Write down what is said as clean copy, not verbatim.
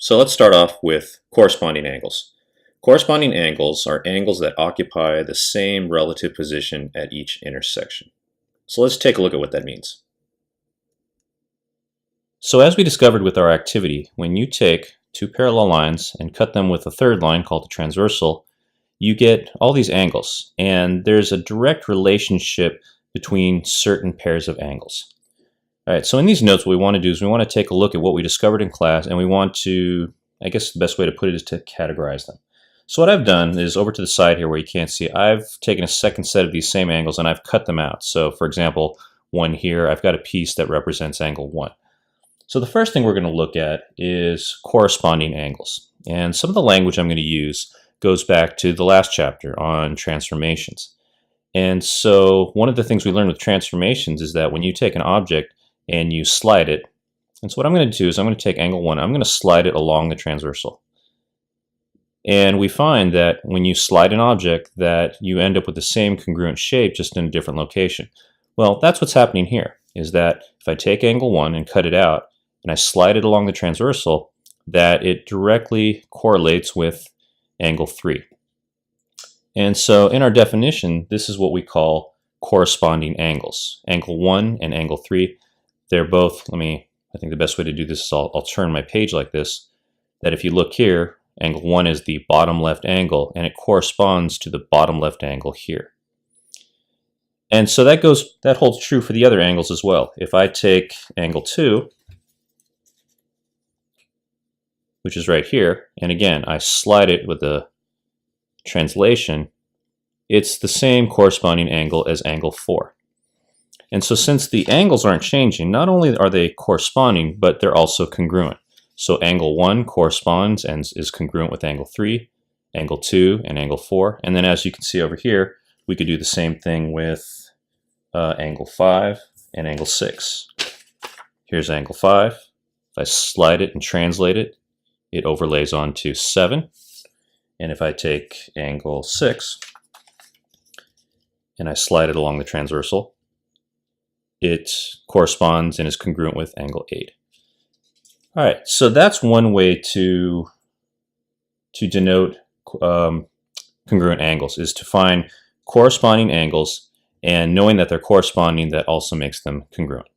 So let's start off with corresponding angles. Corresponding angles are angles that occupy the same relative position at each intersection. So let's take a look at what that means. So as we discovered with our activity, when you take two parallel lines and cut them with a third line called the transversal, you get all these angles, and there's a direct relationship between certain pairs of angles. All right, so in these notes, what we want to do is we want to take a look at what we discovered in class, and we want to, I guess the best way to put it is to categorize them. So what I've done is over to the side here where you can't see, I've taken a second set of these same angles and I've cut them out. So for example, one here, I've got a piece that represents angle 1. So the first thing we're going to look at is corresponding angles. And some of the language I'm going to use goes back to the last chapter on transformations. And so one of the things we learned with transformations is that when you take an object and you slide it, and so what I'm going to do is I'm going to take angle 1, I'm going to slide it along the transversal. And we find that when you slide an object that you end up with the same congruent shape just in a different location. Well, that's what's happening here, is that if I take angle 1 and cut it out and I slide it along the transversal, that it directly correlates with angle 3. And so in our definition, this is what we call corresponding angles. Angle 1 and angle 3, they're both, I think the best way to do this is I'll turn my page like this, that if you look here, angle 1 is the bottom left angle, and it corresponds to the bottom left angle here. And so that holds true for the other angles as well. If I take angle 2, which is right here, and again, I slide it with the translation, it's the same corresponding angle as angle 4. And so since the angles aren't changing, not only are they corresponding, but they're also congruent. So angle 1 corresponds and is congruent with angle 3, angle 2, and angle 4. And then as you can see over here, we could do the same thing with angle 5 and angle 6. Here's angle 5. If I slide it and translate it, it overlays onto 7. And if I take angle 6 and I slide it along the transversal, it corresponds and is congruent with angle 8. All right, so that's one way to denote congruent angles, is to find corresponding angles, and knowing that they're corresponding, that also makes them congruent.